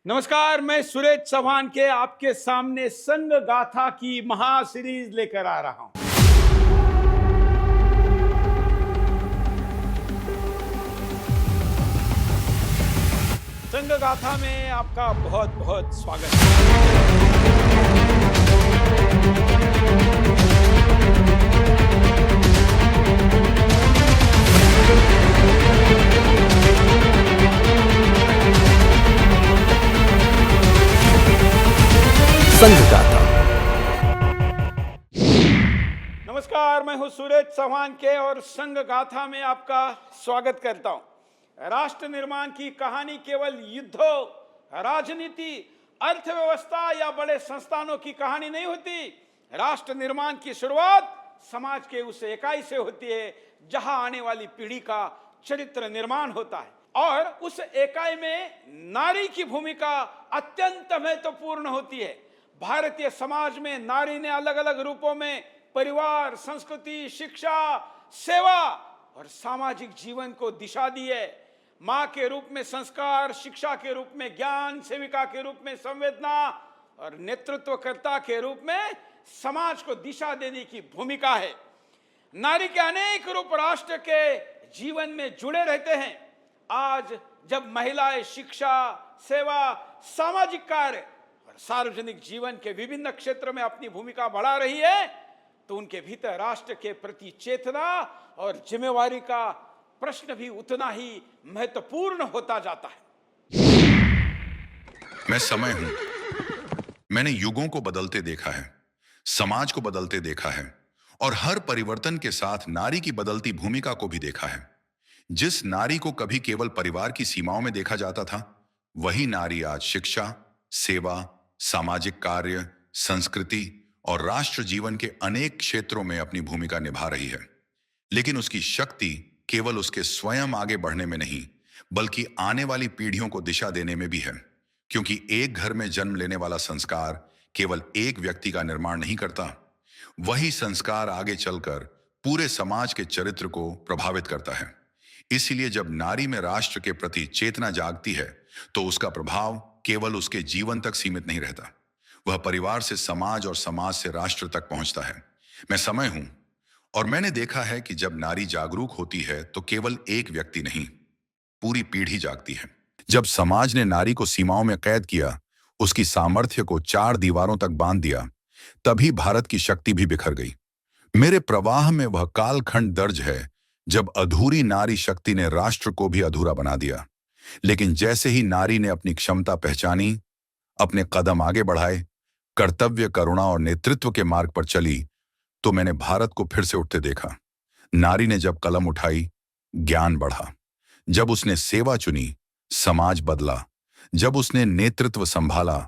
नमस्कार, मैं सुरेश चौहान के आपके सामने संघ गाथा की महा सीरीज लेकर आ रहा हूं। संघ गाथा में आपका बहुत बहुत स्वागत है। संघ गाथा। नमस्कार, मैं हूं सुरेश चौहान के और संघ गाथा में आपका स्वागत करता हूं। राष्ट्र निर्माण की कहानी केवल युद्धों, राजनीति, अर्थव्यवस्था या बड़े संस्थानों की कहानी नहीं होती। राष्ट्र निर्माण की शुरुआत समाज के उस इकाई से होती है जहां आने वाली पीढ़ी का चरित्र निर्माण होता है, और उस इकाई में नारी की भूमिका अत्यंत महत्वपूर्ण होती है। भारतीय समाज में नारी ने अलग अलग रूपों में परिवार, संस्कृति, शिक्षा, सेवा और सामाजिक जीवन को दिशा दी है। मां के रूप में संस्कार, शिक्षा के रूप में ज्ञान, सेविका के रूप में संवेदना और नेतृत्वकर्ता के रूप में समाज को दिशा देने की भूमिका है। नारी के अनेक रूप राष्ट्र के जीवन में जुड़े रहते हैं। आज जब महिलाएं शिक्षा, सेवा, सामाजिक कार्य और सार्वजनिक जीवन के विभिन्न क्षेत्रों में अपनी भूमिका बढ़ा रही है, तो उनके भीतर राष्ट्र के प्रति चेतना और जिम्मेवारी का प्रश्न भी उतना ही महत्वपूर्ण होता जाता है। मैं समय हूं। मैंने युगों को बदलते देखा है, समाज को बदलते देखा है और हर परिवर्तन के साथ नारी की बदलती भूमिका को भी देखा है। जिस नारी को कभी केवल परिवार की सीमाओं में देखा जाता था, वही नारी आज शिक्षा, सेवा, सामाजिक कार्य, संस्कृति और राष्ट्र जीवन के अनेक क्षेत्रों में अपनी भूमिका निभा रही है। लेकिन उसकी शक्ति केवल उसके स्वयं आगे बढ़ने में नहीं, बल्कि आने वाली पीढ़ियों को दिशा देने में भी है। क्योंकि एक घर में जन्म लेने वाला संस्कार केवल एक व्यक्ति का निर्माण नहीं करता, वही संस्कार आगे चलकर पूरे समाज के चरित्र को प्रभावित करता है। इसलिए जब नारी में राष्ट्र के प्रति चेतना जागती है, तो उसका प्रभाव केवल उसके जीवन तक सीमित नहीं रहता, वह परिवार से समाज और समाज से राष्ट्र तक पहुंचता है। मैं समय हूं, और मैंने देखा है कि जब नारी जागरूक होती है तो केवल एक व्यक्ति नहीं, पूरी पीढ़ी जागती है। जब समाज ने नारी को सीमाओं में कैद किया, उसकी सामर्थ्य को चार दीवारों तक बांध दिया, तभी भारत की शक्ति भी बिखर गई। मेरे प्रवाह में वह कालखंड दर्ज है जब अधूरी नारी शक्ति ने राष्ट्र को भी अधूरा बना दिया। लेकिन जैसे ही नारी ने अपनी क्षमता पहचानी, अपने कदम आगे बढ़ाए, कर्तव्य, करुणा और नेतृत्व के मार्ग पर चली, तो मैंने भारत को फिर से उठते देखा। नारी ने जब कलम उठाई, ज्ञान बढ़ा। जब उसने सेवा चुनी, समाज बदला। जब उसने नेतृत्व संभाला,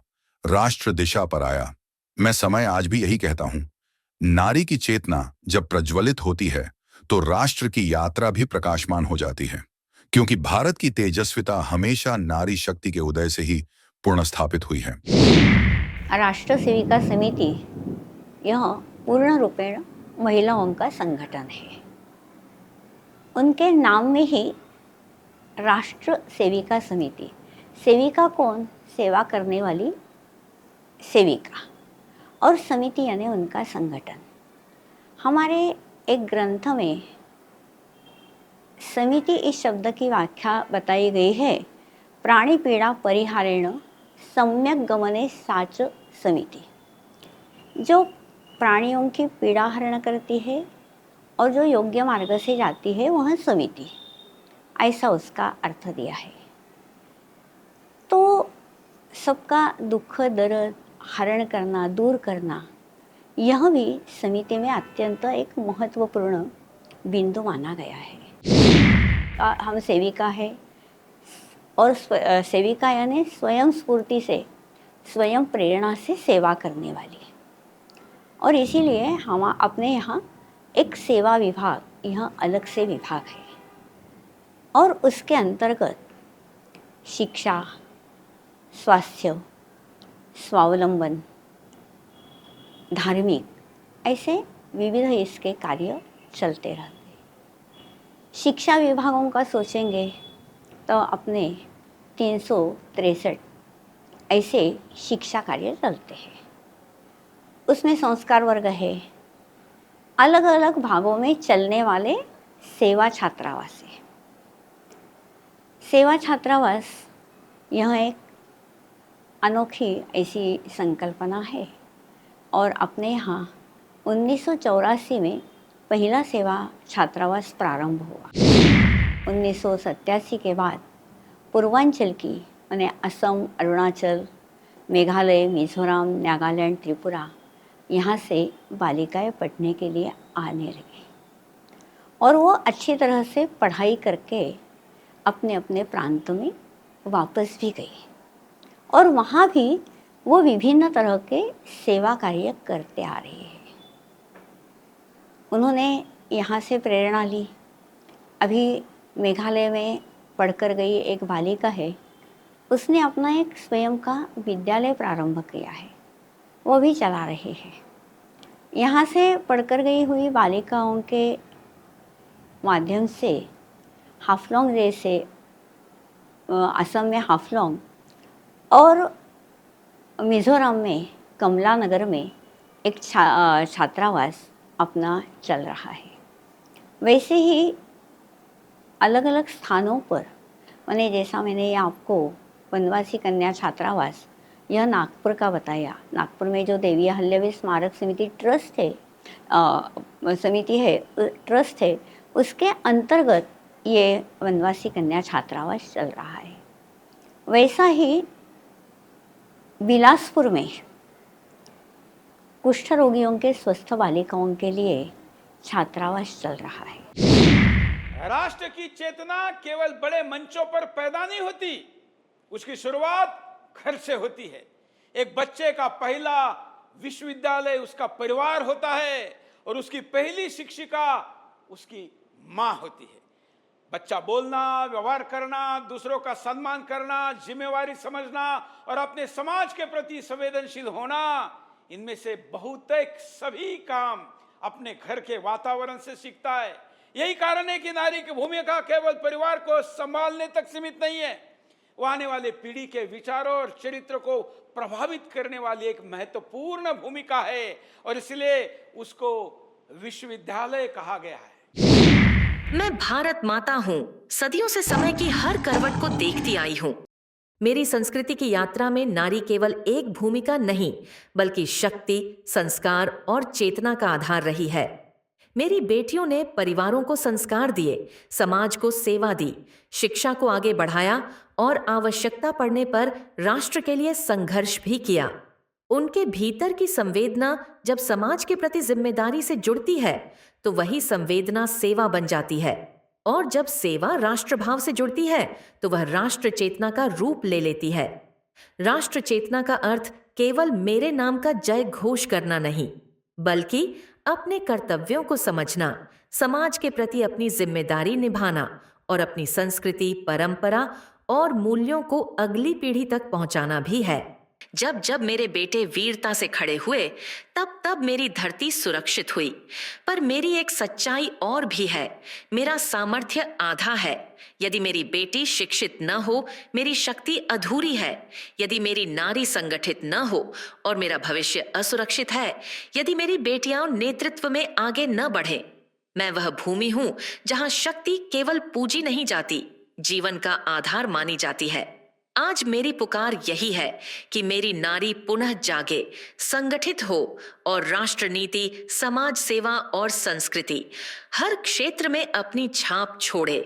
राष्ट्र दिशा पर आया। मैं समय आज भी यही कहता हूं, नारी की चेतना जब प्रज्वलित होती है तो राष्ट्र की यात्रा भी प्रकाशमान हो जाती है। क्योंकि भारत की तेजस्विता हमेशा नारी शक्ति के उदय से ही पूर्ण स्थापित हुई है। राष्ट्र सेविका समिति यह पूर्ण रूपेण महिलाओं का संगठन है। उनके नाम में ही राष्ट्र सेविका समिति, सेविका कौन? सेवा करने वाली सेविका, और समिति यानी उनका संगठन। हमारे एक ग्रंथ में समिति इस शब्द की व्याख्या बताई गई है, प्राणी पीड़ा परिहारेण सम्यक गमने साच समिति। जो प्राणियों की पीड़ा हरण करती है और जो योग्य मार्ग से जाती है, वह समिति, ऐसा उसका अर्थ दिया है। तो सबका दुख दर्द हरण करना, दूर करना, यह भी समिति में अत्यंत एक महत्वपूर्ण बिंदु माना गया है। हम सेविका है, और सेविका यानी स्वयं स्फूर्ति से, स्वयं प्रेरणा से सेवा करने वाली। और इसीलिए हम अपने यहाँ एक सेवा विभाग, यहाँ अलग से विभाग है, और उसके अंतर्गत शिक्षा, स्वास्थ्य, स्वावलंबन, धार्मिक, ऐसे विविध इसके कार्य चलते रहते। शिक्षा विभागों का सोचेंगे तो अपने 363 ऐसे शिक्षा कार्य चलते हैं। उसमें संस्कार वर्ग है, अलग अलग भागों में चलने वाले सेवा छात्रावास है। सेवा छात्रावास यह एक अनोखी ऐसी संकल्पना है और अपने यहाँ 1984 में पहला सेवा छात्रावास प्रारंभ हुआ। 1987 के बाद पूर्वांचल की माने असम, अरुणाचल, मेघालय, मिज़ोरम, नागालैंड, त्रिपुरा यहाँ से बालिकाएं पढ़ने के लिए आने लगी और वो अच्छी तरह से पढ़ाई करके अपने अपने प्रांतों में वापस भी गई और वहाँ भी वो विभिन्न तरह के सेवा कार्य करते आ रही है। उन्होंने यहाँ से प्रेरणा ली। अभी मेघालय में पढ़कर गई एक बालिका है, उसने अपना एक स्वयं का विद्यालय प्रारंभ किया है, वो भी चला रही है। यहाँ से पढ़कर गई हुई बालिकाओं के माध्यम से हाफलोंग जैसे असम में हाफलोंग और मिज़ोरम में कमला नगर में एक छात्रावास अपना चल रहा है। वैसे ही अलग अलग स्थानों पर मैंने जैसा मैंने ये आपको वनवासी कन्या छात्रावास यह नागपुर का बताया। नागपुर में जो देवी अहल्याबाई स्मारक समिति ट्रस्ट है ट्रस्ट है, उसके अंतर्गत ये वनवासी कन्या छात्रावास चल रहा है। वैसा ही बिलासपुर में कुष्ठ रोगियों के स्वस्थ बालिकाओं के लिए छात्रावास चल रहा है। राष्ट्र की चेतना केवल बड़े मंचों पर पैदा नहीं होती, उसकी शुरुआत घर से होती है। एक बच्चे का पहला विश्वविद्यालय उसका परिवार होता है और उसकी पहली शिक्षिका उसकी माँ होती है। बच्चा बोलना, व्यवहार करना, दूसरों का सम्मान करना, जिम्मेवारी समझना और अपने समाज के प्रति संवेदनशील होना, इनमें से बहुतेक सभी काम अपने घर के वातावरण से सीखता है। यही कारण है कि नारी की भूमिका केवल परिवार को संभालने तक सीमित नहीं है, वो आने वाले पीढ़ी के विचारों और चरित्र को प्रभावित करने वाली एक महत्वपूर्ण भूमिका है और इसलिए उसको विश्वविद्यालय कहा गया है। मैं भारत माता हूँ, सदियों से समय की हर करवट को देखती आई हूँ। मेरी संस्कृति की यात्रा में नारी केवल एक भूमिका नहीं, बल्कि शक्ति, संस्कार और चेतना का आधार रही है। मेरी बेटियों ने परिवारों को संस्कार दिए, समाज को सेवा दी, शिक्षा को आगे बढ़ाया और आवश्यकता पड़ने पर राष्ट्र के लिए संघर्ष भी किया। उनके भीतर की संवेदना जब समाज के प्रति जिम्मेदारी से जुड़ती है, तो वही संवेदना सेवा बन जाती है और जब सेवा राष्ट्रभाव से जुड़ती है, तो वह राष्ट्र चेतना का रूप ले लेती है। राष्ट्र चेतना का अर्थ केवल मेरे नाम का जय घोष करना नहीं, बल्कि अपने कर्तव्यों को समझना, समाज के प्रति अपनी जिम्मेदारी निभाना और अपनी संस्कृति, परंपरा और मूल्यों को अगली पीढ़ी तक पहुंचाना भी है। जब जब मेरे बेटे वीरता से खड़े हुए, तब तब मेरी धरती सुरक्षित हुई। पर मेरी एक सच्चाई और भी है, मेरा सामर्थ्य आधा है। यदि मेरी बेटी शिक्षित न हो, मेरी शक्ति अधूरी है। यदि मेरी नारी संगठित न हो और मेरा भविष्य असुरक्षित है, यदि मेरी बेटियां नेतृत्व में आगे न बढ़े। मैं वह भूमि हूं जहां शक्ति केवल पूजी नहीं जाती, जीवन का आधार मानी जाती है। आज मेरी पुकार यही है कि मेरी नारी पुनः जागे, संगठित हो और राष्ट्र नीति, समाज सेवा और संस्कृति हर क्षेत्र में अपनी छाप छोड़े।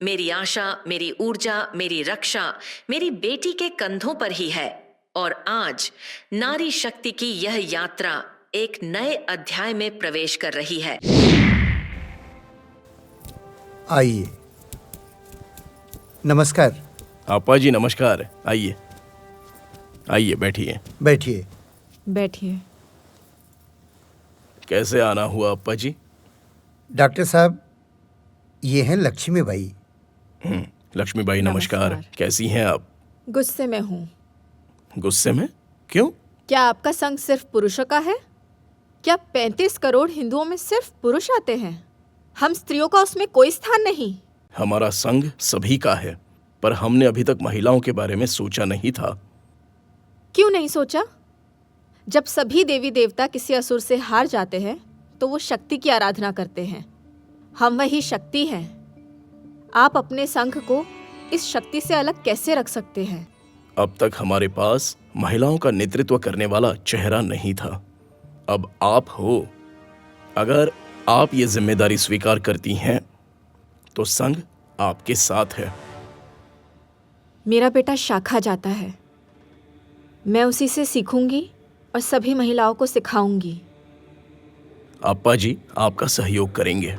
मेरी आशा, मेरी ऊर्जा, मेरी रक्षा मेरी बेटी के कंधों पर ही है और आज नारी शक्ति की यह यात्रा एक नए अध्याय में प्रवेश कर रही है। आइए। नमस्कार। आपा जी नमस्कार। आइए आइए, बैठिए बैठिए। बैठिए। कैसे आना हुआ अप्पा जी? डॉक्टर साहब, ये हैं लक्ष्मीबाई। लक्ष्मीबाई नमस्कार। कैसी हैं आप? गुस्से में हूँ। गुस्से में? क्यों? क्या आपका संघ सिर्फ पुरुषों का है? क्या 35 करोड़ हिंदुओं में सिर्फ पुरुष आते हैं? हम स्त्रियों का उसमें कोई स्थान नहीं। हमारा संघ सभी का है, पर हमने अभी तक महिलाओं के बारे में सोचा नहीं था। क्यों नहीं सोचा? जब सभी देवी देवता किसी असुर से हार जाते हैं तो वो शक्ति की आराधना करते हैं। हम वही शक्ति हैं। आप अपने संघ को इस शक्ति से अलग कैसे रख सकते हैं? अब तक हमारे पास महिलाओं का नेतृत्व करने वाला चेहरा नहीं था। अब आप हो। अगर आप ये जिम्मेदारी स्वीकार करती हैं तो संघ आपके साथ है। मेरा बेटा शाखा जाता है। मैं उसी से सीखूंगी और सभी महिलाओं को सिखाऊंगी। अप्पा जी आपका सहयोग करेंगे।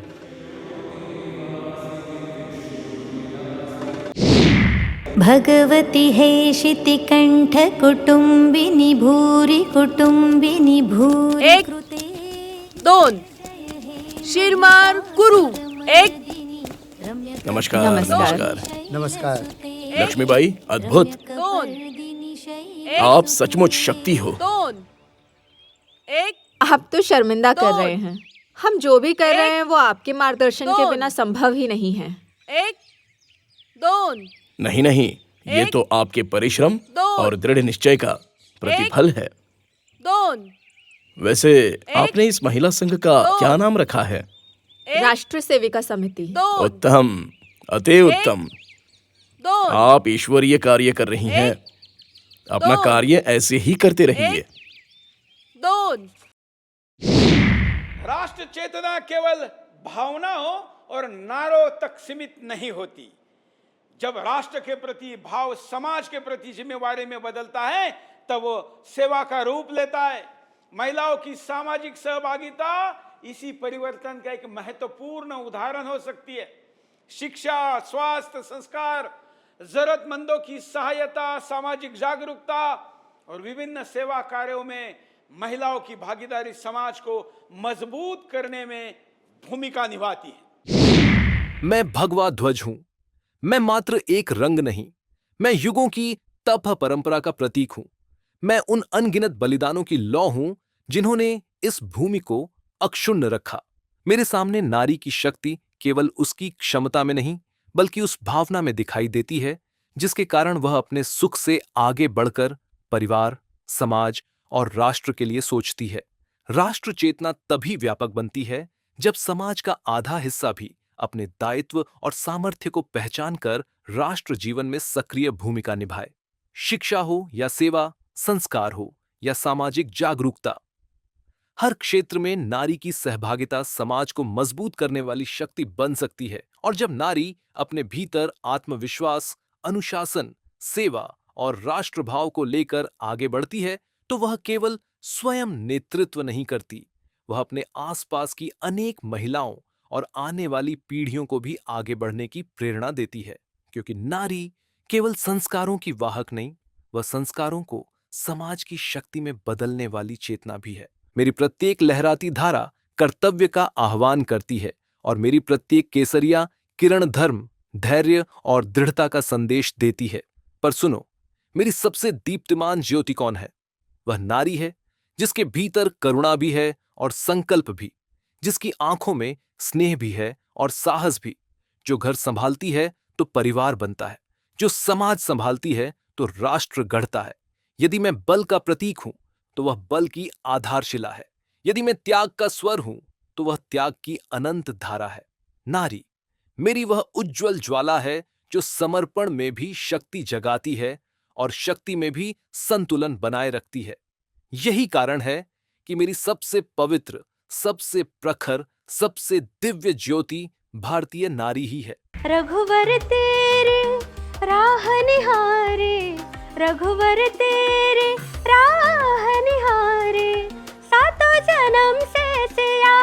भगवती हेशितिकण्ठ कुटुम्बिनी भूरि कुटुम्बिनी भूरि एक, कृते 2 शिरमार गुरु। एक। नमस्कार नमस्कार। नमस्कार। नमस्कार। लक्ष्मीबाई अद्भुत। 2 आप सचमुच शक्ति हो। 2 1। आप तो शर्मिंदा कर रहे हैं। हम जो भी कर रहे हैं वो आपके मार्गदर्शन के बिना संभव ही नहीं है। 1 2। नहीं नहीं, ये तो आपके परिश्रम और दृढ़ निश्चय का प्रतिफल है। 2 वैसे आपने इस महिला संघ का क्या नाम रखा है? राष्ट्र सेविका समिति। उत्तम, अति उत्तम। आप ईश्वरीय कार्य कर रही हैं। अपना कार्य ऐसे ही करते रहिए। 2। राष्ट्र चेतना केवल भावनाओं और नारों तक सीमित नहीं होती। जब राष्ट्र के प्रति भाव समाज के प्रति जिम्मेवारी में बदलता है तब वो सेवा का रूप लेता है। महिलाओं की सामाजिक सहभागिता इसी परिवर्तन का एक महत्वपूर्ण उदाहरण हो सकती है। शिक्षा, स्वास्थ्य, संस्कार, जरूरतमंदों की सहायता, सामाजिक जागरूकता और विभिन्न सेवा कार्यों में महिलाओं की भागीदारी समाज को मजबूत करने में भूमिका निभाती है। मैं भगवा ध्वज हूं। मैं मात्र एक रंग नहीं, मैं युगों की तप परंपरा का प्रतीक हूं। मैं उन अनगिनत बलिदानों की लौ हूं जिन्होंने इस भूमि को अक्षुण्ण रखा। मेरे सामने नारी की शक्ति केवल उसकी क्षमता में नहीं बल्कि उस भावना में दिखाई देती है जिसके कारण वह अपने सुख से आगे बढ़कर परिवार, समाज और राष्ट्र के लिए सोचती है। राष्ट्र चेतना तभी व्यापक बनती है जब समाज का आधा हिस्सा भी अपने दायित्व और सामर्थ्य को पहचानकर राष्ट्र जीवन में सक्रिय भूमिका निभाए। शिक्षा हो या सेवा, संस्कार हो या सामाजिक जागरूकता, हर क्षेत्र में नारी की सहभागिता समाज को मजबूत करने वाली शक्ति बन सकती है। और जब नारी अपने भीतर आत्मविश्वास, अनुशासन, सेवा और राष्ट्रभाव को लेकर आगे बढ़ती है तो वह केवल स्वयं नेतृत्व नहीं करती, वह अपने आसपास की अनेक महिलाओं और आने वाली पीढ़ियों को भी आगे बढ़ने की प्रेरणा देती है। क्योंकि नारी केवल संस्कारों की वाहक नहीं, वह संस्कारों को समाज की शक्ति में बदलने वाली चेतना भी है। मेरी प्रत्येक लहराती धारा कर्तव्य का आह्वान करती है और मेरी प्रत्येक केसरिया किरण धर्म, धैर्य और दृढ़ता का संदेश देती है। पर सुनो, मेरी सबसे दीप्तिमान ज्योति कौन है? वह नारी है जिसके भीतर करुणा भी है और संकल्प भी, जिसकी आंखों में स्नेह भी है और साहस भी, जो घर संभालती है तो परिवार बनता है, जो समाज संभालती है तो राष्ट्र गढ़ता है। यदि मैं बल का प्रतीक हूं तो वह बल की आधारशिला है। यदि मैं त्याग का स्वर हूं तो वह त्याग की अनंत धारा है। नारी मेरी वह उज्जवल ज्वाला है जो समर्पण में भी शक्ति जगाती है और शक्ति में भी संतुलन बनाए रखती है। यही कारण है कि मेरी सबसे पवित्र, सबसे प्रखर, सबसे दिव्य ज्योति भारतीय नारी ही है। रघुवर तेरे राह निहारे, रघुवर तेरे राह निहारे, सातों जन्म से सिया,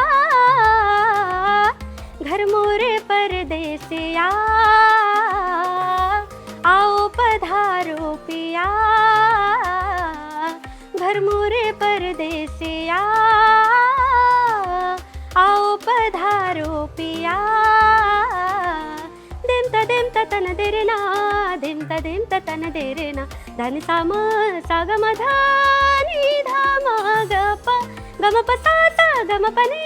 घर मोरे परदेसिया, आओ पधारो पिया, घर मोरे परदेसिया, आओ पधारो पिया। दिम त तन देरना, दिम त तन देरना, धन सा म सा ग म ध नि ध म ग प गम प सा सा गम प नी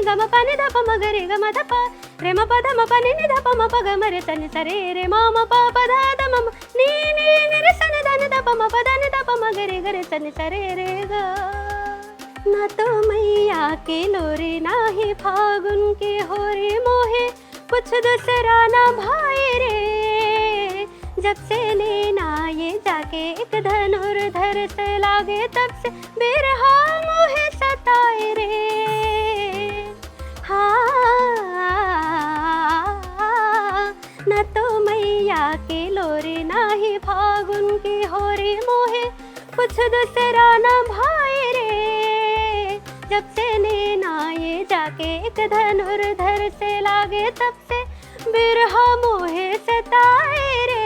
गम प नि ध प म ग रे ग म ध प रे म प ध म प नि नि ध प म प ग म रे त नि सा रे रे म म प प ध ध म म नी नी नि रे सा नि ध नि ध प म प ध नि ध प म ग रे त नि सा रे रे ग। ना तो मैया के लोरे ना ही फागुन के हो रे मोहे कुछ दूसरा ना भाई रे। जब से लेना ये जाके एक धनुर्धर से लागे तब से बिरहा मोहे सताए रे। हाँ न तो मैया के लोरे ना ही फागुन के हो रे मोहे कुछ दूसरा ना भाई रे। जब से लेना ये जाके एक धनुर्धर से लागे तब से बिरहा मोहे सताए रे।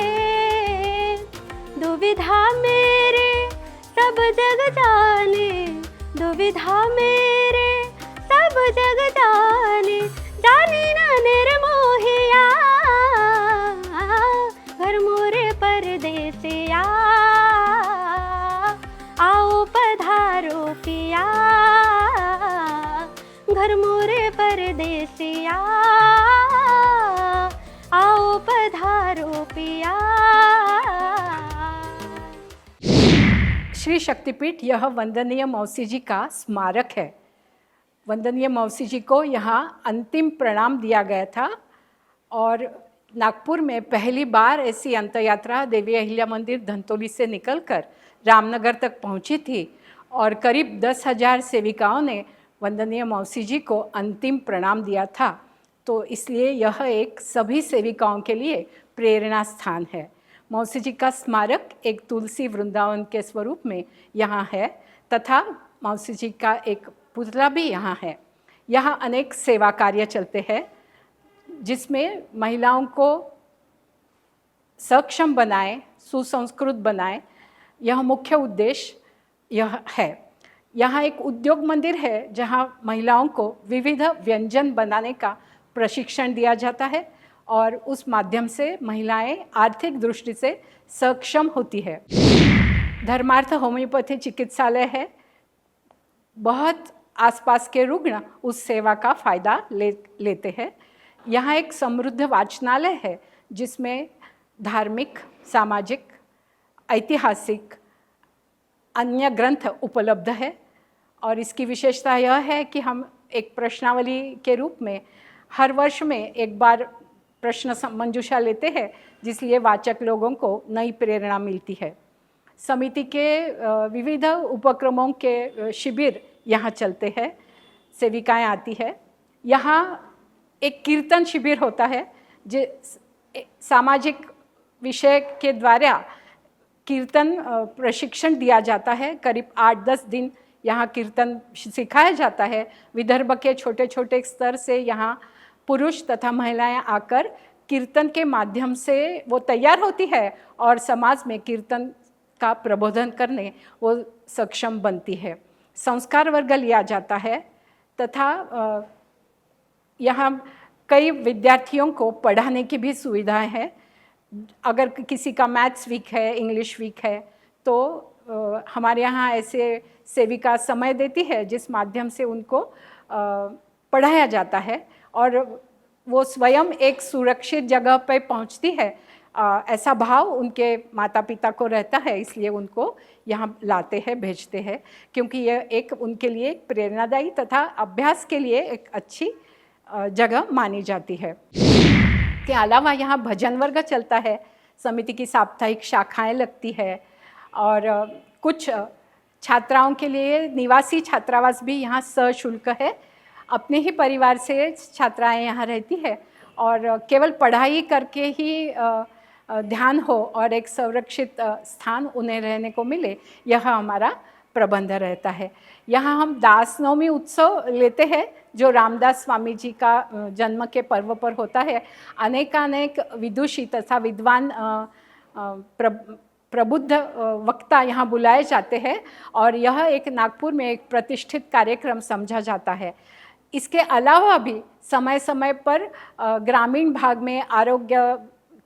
दुविधा मेरे सब जग जाने, दुविधा मेरे सब जग जाने, जाने ना निर्मोहिया घर मोरे परदेसिया आओ पधारो पिया घर मोरे परदेसिया आओ पधारो पिया। श्री शक्तिपीठ यह वंदनीय मौसी जी का स्मारक है। वंदनीय मौसी जी को यहाँ अंतिम प्रणाम दिया गया था और नागपुर में पहली बार ऐसी अंतयात्रा देवी अहिल्या मंदिर धंतोली से निकलकर रामनगर तक पहुँची थी और करीब 10,000 सेविकाओं ने वंदनीय मौसी जी को अंतिम प्रणाम दिया था। तो इसलिए यह एक सभी सेविकाओं के लिए प्रेरणा स्थान है। मौसी जी का स्मारक एक तुलसी वृंदावन के स्वरूप में यहाँ है तथा मौसी जी का एक पुतला भी यहाँ है। यहाँ अनेक सेवा कार्य चलते हैं जिसमें महिलाओं को सक्षम बनाए, सुसंस्कृत बनाए, यह मुख्य उद्देश्य यह है। यहाँ एक उद्योग मंदिर है जहाँ महिलाओं को विविध व्यंजन बनाने का प्रशिक्षण दिया जाता है और उस माध्यम से महिलाएं आर्थिक दृष्टि से सक्षम होती है। धर्मार्थ होम्योपैथी चिकित्सालय है। बहुत आसपास के रुग्ण उस सेवा का फ़ायदा लेते हैं। यहाँ एक समृद्ध वाचनालय है जिसमें धार्मिक, सामाजिक, ऐतिहासिक अन्य ग्रंथ उपलब्ध है और इसकी विशेषता यह है कि हम एक प्रश्नावली के रूप में हर वर्ष में एक बार प्रश्न मंजूषा लेते हैं जिसलिए वाचक लोगों को नई प्रेरणा मिलती है। समिति के विविध उपक्रमों के शिविर यहाँ चलते हैं, सेविकाएं आती है। यहाँ एक कीर्तन शिविर होता है जो सामाजिक विषय के द्वारा कीर्तन प्रशिक्षण दिया जाता है। करीब 8-10 दिन यहाँ कीर्तन सिखाया जाता है। विदर्भ के छोटे छोटे स्तर से यहाँ पुरुष तथा महिलाएं आकर कीर्तन के माध्यम से वो तैयार होती है और समाज में कीर्तन का प्रबोधन करने वो सक्षम बनती है। संस्कार वर्ग लिया जाता है तथा यहाँ कई विद्यार्थियों को पढ़ाने की भी सुविधाएं हैं। अगर किसी का मैथ्स वीक है, इंग्लिश वीक है तो हमारे यहाँ ऐसे सेविका समय देती है जिस माध्यम से उनको पढ़ाया जाता है और वो स्वयं एक सुरक्षित जगह पर पहुँचती है। ऐसा भाव उनके माता पिता को रहता है, इसलिए उनको यहाँ लाते हैं, भेजते हैं, क्योंकि यह एक उनके लिए प्रेरणादायी तथा अभ्यास के लिए एक अच्छी जगह मानी जाती है। के अलावा यहाँ भजन वर्ग चलता है, समिति की साप्ताहिक शाखाएं लगती है और कुछ छात्राओं के लिए निवासी छात्रावास भी यहाँ सशुल्क है। अपने ही परिवार से छात्राएं यहाँ रहती है और केवल पढ़ाई करके ही ध्यान हो और एक संरक्षित स्थान उन्हें रहने को मिले, यह हमारा प्रबंध रहता है। यहाँ हम दास नवमी उत्सव लेते हैं जो रामदास स्वामी जी का जन्म के पर्व पर होता है। अनेकानेक विदुषी तथा विद्वान प्रबुद्ध वक्ता यहाँ बुलाए जाते हैं और यह एक नागपुर में एक प्रतिष्ठित कार्यक्रम समझा जाता है। इसके अलावा भी समय समय पर ग्रामीण भाग में आरोग्य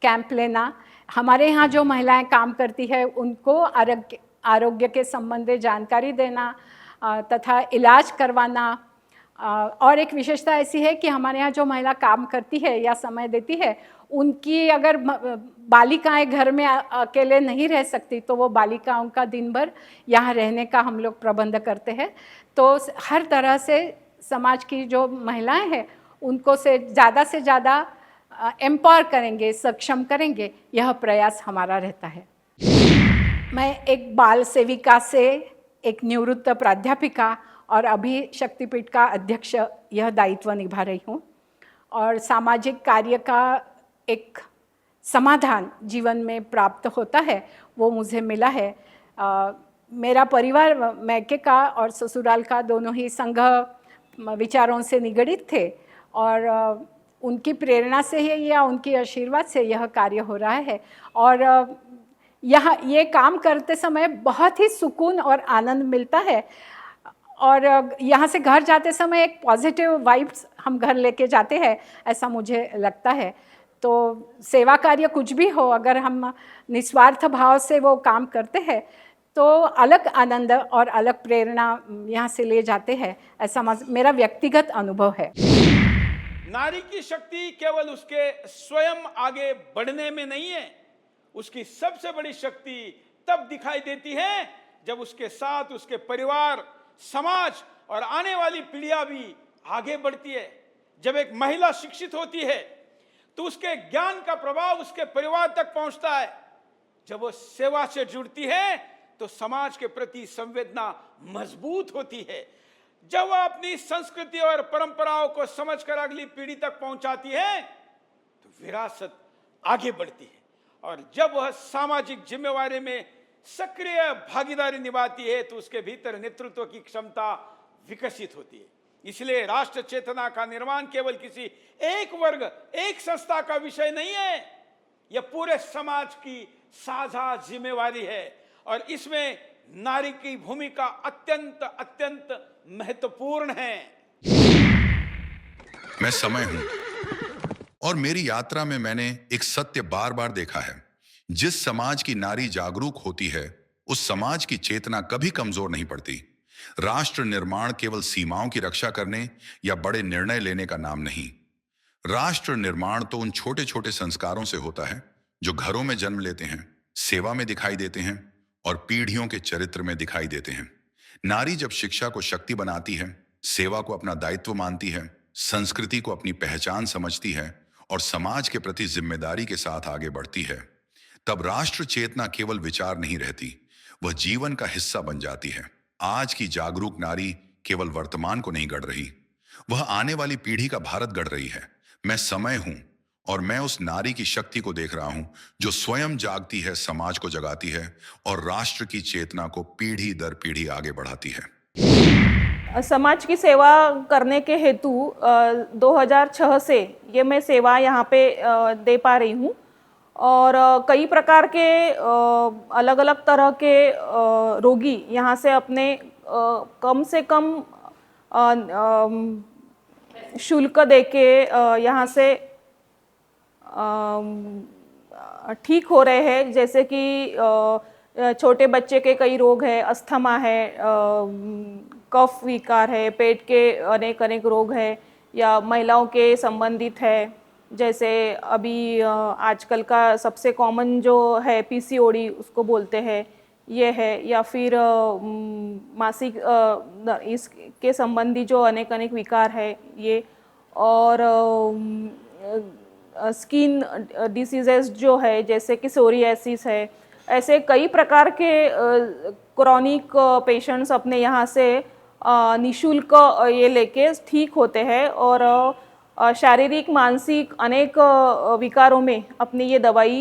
कैंप लेना, हमारे यहाँ जो महिलाएं काम करती है उनको आरोग्य के संबंधी जानकारी देना, तथा इलाज करवाना। और एक विशेषता ऐसी है कि हमारे यहाँ जो महिला काम करती है या समय देती है, उनकी अगर बालिकाएं घर में अकेले नहीं रह सकती तो वो बालिकाओं का दिन भर यहाँ रहने का हम लोग प्रबंध करते हैं। तो हर तरह से समाज की जो महिलाएं हैं उनको से ज़्यादा एम्पावर करेंगे, सक्षम करेंगे, यह प्रयास हमारा रहता है। मैं एक बाल सेविका से एक निवृत्त प्राध्यापिका और अभी शक्तिपीठ का अध्यक्ष यह दायित्व निभा रही हूँ। और सामाजिक कार्य का एक समाधान जीवन में प्राप्त होता है, वो मुझे मिला है। मेरा परिवार मैके का और ससुराल का दोनों ही संघ विचारों से निगडित थे और उनकी प्रेरणा से ही या उनकी आशीर्वाद से यह कार्य हो रहा है। और यहाँ ये काम करते समय बहुत ही सुकून और आनंद मिलता है। और यहाँ से घर जाते समय एक पॉजिटिव वाइब्स हम घर लेके जाते हैं, ऐसा मुझे लगता है। तो सेवा कार्य कुछ भी हो, अगर हम निस्वार्थ भाव से वो काम करते हैं तो अलग आनंद और अलग प्रेरणा यहाँ से ले जाते हैं, ऐसा मेरा व्यक्तिगत अनुभव है। नारी की शक्ति केवल उसके स्वयं आगे बढ़ने में नहीं है, उसकी सबसे बड़ी शक्ति तब दिखाई देती है जब उसके साथ उसके परिवार, समाज और आने वाली पीढ़ियां भी आगे बढ़ती है। जब एक महिला शिक्षित होती है तो उसके ज्ञान का प्रभाव उसके परिवार तक पहुंचता है। जब वो सेवा से जुड़ती है तो समाज के प्रति संवेदना मजबूत होती है। जब वह अपनी संस्कृति और परंपराओं को समझकर अगली पीढ़ी तक पहुंचाती है तो विरासत आगे बढ़ती है। और जब वह सामाजिक जिम्मेवारी में सक्रिय भागीदारी निभाती है तो उसके भीतर नेतृत्व की क्षमता विकसित होती है। इसलिए राष्ट्र चेतना का निर्माण केवल किसी एक वर्ग, एक संस्था का विषय नहीं है, यह पूरे समाज की साझा जिम्मेवारी है। और इसमें नारी की भूमिका अत्यंत महत्वपूर्ण है। मैं समय हूं और मेरी यात्रा में मैंने एक सत्य बार बार देखा है। जिस समाज की नारी जागरूक होती है उस समाज की चेतना कभी कमजोर नहीं पड़ती। राष्ट्र निर्माण केवल सीमाओं की रक्षा करने या बड़े निर्णय लेने का नाम नहीं। राष्ट्र निर्माण तो उन छोटे छोटे संस्कारों से होता है जो घरों में जन्म लेते हैं, सेवा में दिखाई देते हैं और पीढ़ियों के चरित्र में दिखाई देते हैं। नारी जब शिक्षा को शक्ति बनाती है, सेवा को अपना दायित्व मानती है, संस्कृति को अपनी पहचान समझती है और समाज के प्रति जिम्मेदारी के साथ आगे बढ़ती है, तब राष्ट्र चेतना केवल विचार नहीं रहती, वह जीवन का हिस्सा बन जाती है। आज की जागरूक नारी केवल वर्तमान को नहीं गढ़ रही, वह आने वाली पीढ़ी का भारत गढ़ रही है। मैं समय हूं और मैं उस नारी की शक्ति को देख रहा हूं जो स्वयं जागती है, समाज को जगाती है और राष्ट्र की चेतना को पीढ़ी दर पीढ़ी आगे बढ़ाती है। समाज की सेवा करने के हेतु 2006 से ये मैं सेवा यहाँ पे दे पा रही हूँ और कई प्रकार के अलग अलग तरह के रोगी यहाँ से अपने कम से कम शुल्क देके यहाँ से ठीक हो रहे हैं। जैसे कि छोटे बच्चे के कई रोग है, अस्थमा है, कफ विकार है, पेट के अनेक रोग है या महिलाओं के संबंधित है। जैसे अभी आजकल का सबसे कॉमन जो है पीसीओडी उसको बोलते हैं, ये है, या फिर मासिक इसके संबंधी जो अनेक विकार है ये, और स्किन डिसीजेस जो है जैसे कि सोरियासिस है। ऐसे कई प्रकार के क्रॉनिक पेशेंट्स अपने यहाँ से निशुल्क ये लेके ठीक होते हैं और शारीरिक मानसिक अनेक विकारों में अपनी ये दवाई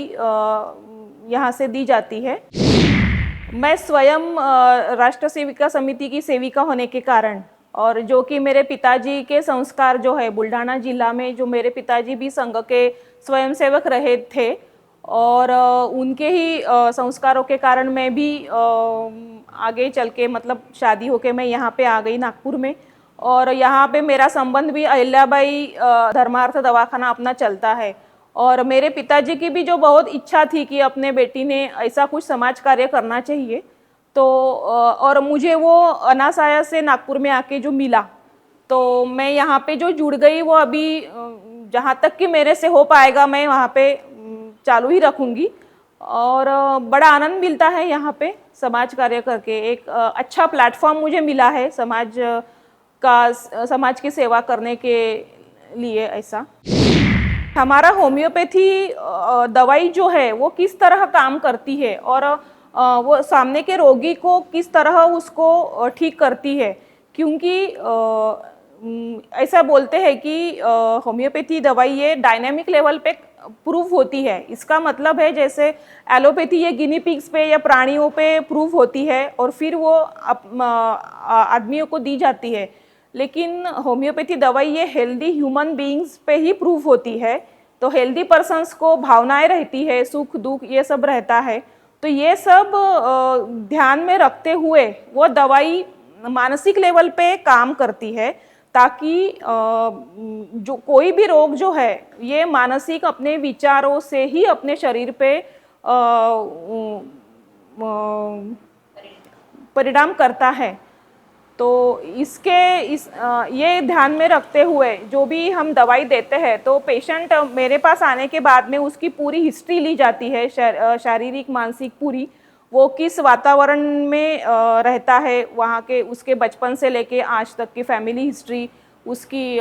यहाँ से दी जाती है। मैं स्वयं राष्ट्र सेविका समिति की सेविका होने के कारण और जो कि मेरे पिताजी के संस्कार जो है बुल्ढाना जिला में, जो मेरे पिताजी भी संघ के स्वयंसेवक रहे थे और उनके ही संस्कारों के कारण मैं भी आगे चल के मतलब शादी होके मैं यहाँ पे आ गई नागपुर में। और यहाँ पे मेरा संबंध भी अहिल्याबाई धर्मार्थ दवाखाना अपना चलता है और मेरे पिताजी की भी जो बहुत इच्छा थी कि अपने बेटी ने ऐसा कुछ समाज कार्य करना चाहिए, तो और मुझे वो अनासाया से नागपुर में आके जो मिला, तो मैं यहाँ पे जो जुड़ गई वो अभी जहाँ तक कि मेरे से हो पाएगा मैं वहाँ पे चालू ही रखूँगी। और बड़ा आनंद मिलता है यहाँ पे समाज कार्य करके। एक अच्छा प्लेटफॉर्म मुझे मिला है समाज की सेवा करने के लिए। ऐसा हमारा होम्योपैथी दवाई जो है वो किस तरह काम करती है और वो सामने के रोगी को किस तरह उसको ठीक करती है, क्योंकि ऐसा बोलते हैं कि होम्योपैथी दवाई ये डायनामिक लेवल पे प्रूव होती है। इसका मतलब है जैसे एलोपैथी ये गिनी पिग्स पे या प्राणियों पे प्रूव होती है और फिर वो आदमियों को दी जाती है, लेकिन होम्योपैथी दवाई ये हेल्दी ह्यूमन बीइंग्स पे ही प्रूव होती है। तो हेल्दी पर्सन्स को भावनाएं रहती है, सुख दुख ये सब रहता है। तो ये सब ध्यान में रखते हुए वो दवाई मानसिक लेवल पे काम करती है, ताकि जो कोई भी रोग जो है ये मानसिक अपने विचारों से ही अपने शरीर पे परिणाम करता है। तो ये ध्यान में रखते हुए जो भी हम दवाई देते हैं, तो पेशेंट मेरे पास आने के बाद में उसकी पूरी हिस्ट्री ली जाती है, शारीरिक मानसिक पूरी, वो किस वातावरण में रहता है, वहाँ के उसके बचपन से लेके आज तक की फैमिली हिस्ट्री, उसकी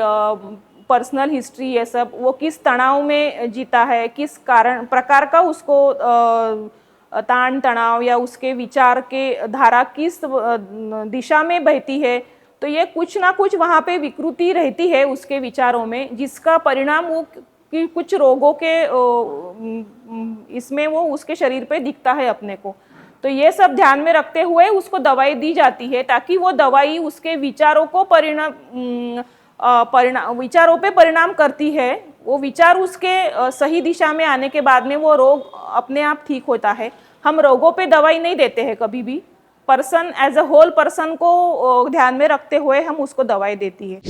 पर्सनल हिस्ट्री, ये सब, वो किस तनाव में जीता है, किस प्रकार का उसको ताण तनाव या उसके विचार के धारा किस दिशा में बहती है। तो ये कुछ ना कुछ वहाँ पे विकृति रहती है उसके विचारों में, जिसका परिणाम वो कि कुछ रोगों के इसमें वो उसके शरीर पे दिखता है अपने को। तो ये सब ध्यान में रखते हुए उसको दवाई दी जाती है, ताकि वो दवाई उसके विचारों को विचारों पे परिणाम करती है। वो विचार उसके सही दिशा में आने के बाद में वो रोग अपने आप ठीक होता है। हम रोगों पे दवाई नहीं देते हैं कभी भी, person as a whole person को ध्यान में रखते हुए हम उसको दवाई देती है।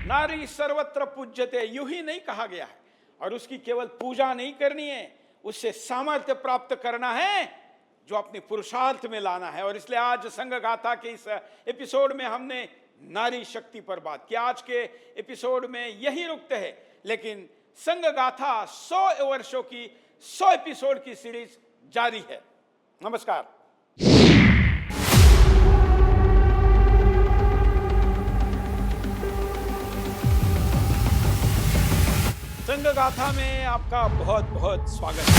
नारी सर्वत्र पूज्यते, यूं ही नहीं कहा गया है, और उसकी केवल पूजा नहीं करनी है, उससे सामर्थ्य प्राप्त करना है जो अपने पुरुषार्थ में लाना है। और इसलिए आज संघ गाथा के इस एपिसोड में हमने नारी शक्ति पर बात की। आज के एपिसोड में यही रुकते हैं, लेकिन संघ गाथा 100 वर्षों की 100 एपिसोड की सीरीज जारी है। नमस्कार। संघ गाथा में आपका बहुत बहुत स्वागत है।